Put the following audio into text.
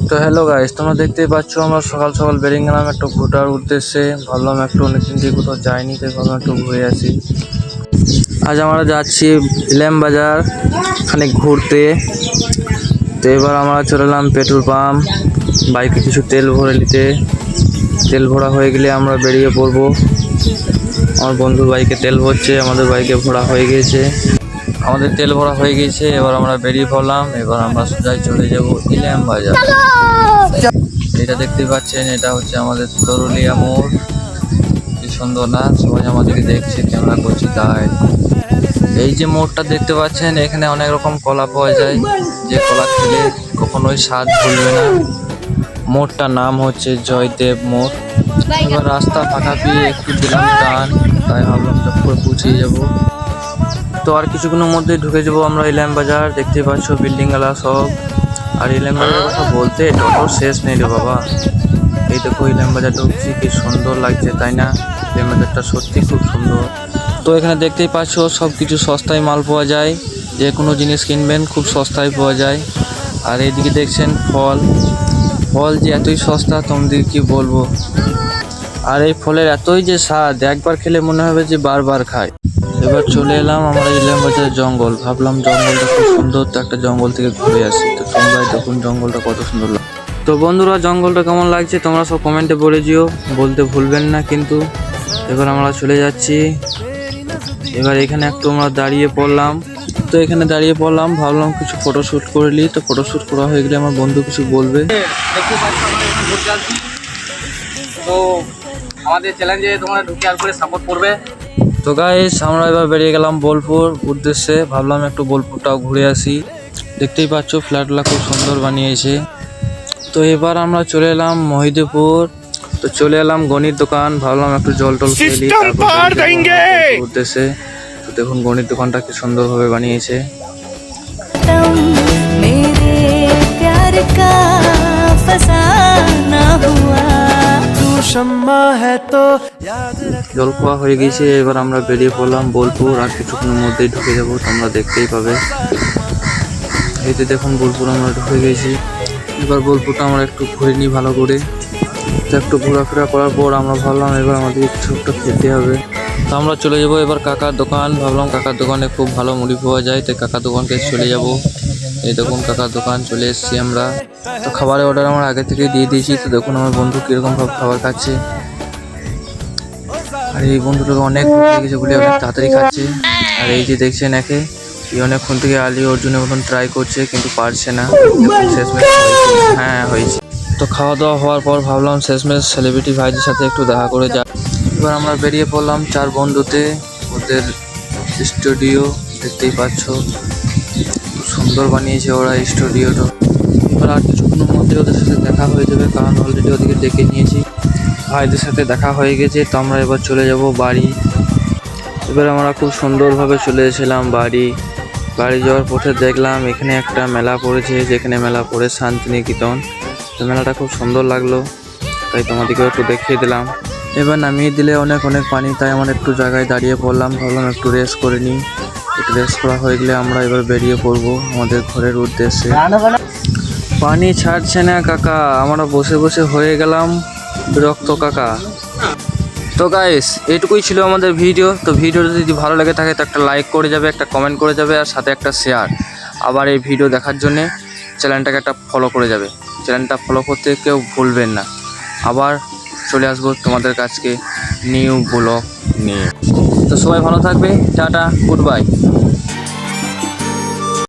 তো hello guys, তোমরা দেখতেই পাচ্ছ আমরা সকাল সকাল বেরিয়ে গেলাম একটু ঘোরার উদ্দেশ্যে। ভাবলাম একটু অনেকদিন থেকে কোথাও যাইনি, তাই ভাবলাম একটু ঘুরে আসি। আজ আমরা যাচ্ছি ইলাম বাজার খানিক ঘুরতে। তো এবার আমরা চলে এলাম পেট্রোল পাম্প, বাইকে কিছু তেল ভরে নিতে। তেল ভরা হয়ে গেলে আমরা বেরিয়ে পড়বো। আমার বন্ধুর বাইকে তেল ভরছে, আমাদের বাইকে ভরা হয়ে গেছে। আমাদের তেল ভরা হয়ে গেছে, এবার আমরা বেরিয়ে পড়লাম। এবার আমরা সোজাই চলে যাব ইলাম বাজার। এটা দেখতে পাচ্ছেন, এটা হচ্ছে আমাদের তরুলিয়া মোড়। কি সুন্দর না, সবাই আমাদেরকে দেখছে, ক্যামেরা করছি তাই। এই যে মোড়টা দেখতে পাচ্ছেন, এখানে অনেক রকম কলা পাওয়া যায়, যে কলা খেলে কখনোই স্বাদ ভুলবে না। মোড়টার নাম হচ্ছে জয়দেব মোড়। এবার রাস্তা ফাঁকা পেয়ে একটু দিলাম টান, তাই ভাবলাম চট করে পৌঁছে যাবো। তো আর কিছুক্ষণের মধ্যে ঢুকে যাবো আমরা ইলাম বাজার। দেখতে পাচ্ছ বিল্ডিং গালা সব। আর ইলাম বাজারের কথা বলতে টোটোর শেষ নেই রে বাবা। এই দেখো ইলাম বাজার ঢুকছি, কি সুন্দর লাগছে তাই না? ইলাম বাজারটা সত্যি খুব সুন্দর। তো এখানে দেখতেই পাচ্ছ সব কিছু সস্তায় মাল পাওয়া যায়, যে কোনো জিনিস কিনবেন খুব সস্তায় পাওয়া যায়। আর এইদিকে দেখছেন ফল, ফল যে এতই সস্তা তোমাদের কি বলবো। আর এই ফলের এতই যে স্বাদ, একবার খেলে মনে হবে যে বারবার খায়। এবার চলে এলাম আমরা ইলাম বাজারের জঙ্গল। ভাবলাম জঙ্গলটা খুব সুন্দর, তো একটা জঙ্গল থেকে ঘুরে আসি। তো তোমরাই দেখুন জঙ্গলটা কত সুন্দর লাগে। তো বন্ধুরা, জঙ্গলটা কেমন লাগছে তোমরা সব কমেন্টে বলে দিও, বলতে ভুলবেন না কিন্তু। এবার আমরা চলে যাচ্ছি। এবার এখানে একটু আমরা দাঁড়িয়ে পড়লাম। তো এখানে দাঁড়িয়ে পড়লাম, ভাবলাম কিছু ফটোশ্যুট করে নিই। তো ফটোশ্যুট করা হয়ে গেলে আমার বন্ধু কিছু বলবে। তো আমাদের চ্যালেঞ্জে তোমরা ঢুকে আর করে সাপোর্ট করবে। তো গাইস, আমরা এবার বেরিয়ে গেলাম বোলপুর উদ্দেশ্যে। ভাবলাম একটু বোলপুরটাও ঘুরে আসি। দেখতেই পাচ্ছ ফ্ল্যাটগুলো খুব সুন্দর বানিয়েছে। তো এবার আমরা চলে এলাম মহিদেপুর। তো চলে এলাম গণিত দোকান, ভাবলাম একটু জল টল খেয়ে নিই, তারপর উদ্দেশ্যে। তো দেখুন গণিত দোকানটা কি সুন্দরভাবে বানিয়েছে। জল খাওয়া হয়ে গেছে, এবার আমরা বেরিয়ে পড়লাম বোলপুর। আর কিছুক্ষণের মধ্যেই ঢুকে যাবো, তোমরা দেখতেই পাবে। এই যে দেখুন বোলপুর আমরা ঢুকে গেছি। এবার বোলপুরটা আমরা একটু ঘুরে নিই ভালো করে। তো একটু ঘোরাফেরা করার পর আমরা ভাবলাম এবার আমাদের কিছু একটা খেতে হবে। তো আমরা চলে যাবো এবার কাকার দোকান। ভাবলাম কাকার দোকানে খুব ভালো মুড়ি পাওয়া যায়, তাই কাকার দোকানকে চলে যাব। এই দেখুন কাকার দোকান চলে এসেছি আমরা। তো খাবারের অর্ডার আমরা আগে থেকে দিয়ে দিয়েছি। তো দেখুন আমার বন্ধু কীরকম ভাবে খাবার খাচ্ছে। আর এই বন্ধুটাকে অনেক ভুল লেগেছে বলে অনেক তাড়াতাড়ি খাচ্ছে। আর এই যে দেখছেন একে, অনেকক্ষণ থেকে আলী অর্জুনের মতন ট্রাই করছে, কিন্তু পারছে না। শেষমেশ হ্যাঁ হয়েছে। তো খাওয়া দাওয়া হওয়ার পর ভাবলাম শেষমেশ সেলিব্রিটি ভাইদের সাথে একটু দেখা করে যা। এবার আমরা বেরিয়ে পড়লাম চার বন্ধুতে। ওদের স্টুডিও দেখতেই পাচ্ছ, খুব সুন্দর বানিয়েছে ওরা স্টুডিওটা। এবার আর কিছুক্ষণের মধ্যে ওদের সাথে দেখা হয়ে যাবে, কারণ অলরেডি ওদিকে ডেকে নিয়েছি। ভাইদের সাথে দেখা হয়ে গেছে। তো আমরা এবার চলে যাব বাড়ি। এবার আমরা খুব সুন্দরভাবে চলে এসেছিলাম বাড়ি। বাড়ি যাওয়ার পথে দেখলাম এখানে একটা মেলা পড়েছে, যেখানে মেলা পড়ে শান্তিনিকেতন। তো মেলাটা খুব সুন্দর লাগলো, তাই তোমাদেরকে একটু দেখিয়ে দিলাম। এবার নামিয়ে দিলে অনেক অনেক পানি, তাই আমরা একটু জায়গায় দাঁড়িয়ে পড়লাম। ভাবলাম একটু রেস্ট করে নিই। একটু রেস্ট করা হয়ে গেলে আমরা এবার বেরিয়ে পড়বো আমাদের ঘরের উদ্দেশ্যে। পানি ছাড়ছে না কাকা, আমরা বসে বসে হয়ে গেলাম বিরক্ত কাকা। তো গাইস, এইটুকুই ছিল আমাদের ভিডিও। তো ভিডিওটা যদি ভালো লাগে থাকে তো একটা লাইক করে যাবে, একটা কমেন্ট করে যাবে, আর সাথে একটা শেয়ার। আবার এই ভিডিও দেখার জন্যে চ্যানেলটাকে একটা ফলো করে যাবে। চ্যানেলটা ফলো করতে কেউ ভুলবেন না। আবার চলে আসবো তোমাদের কাছকে নিউ ব্লগ নিয়ে। তো সবাই ভালো থাকবে, টাটা, গুড বাই।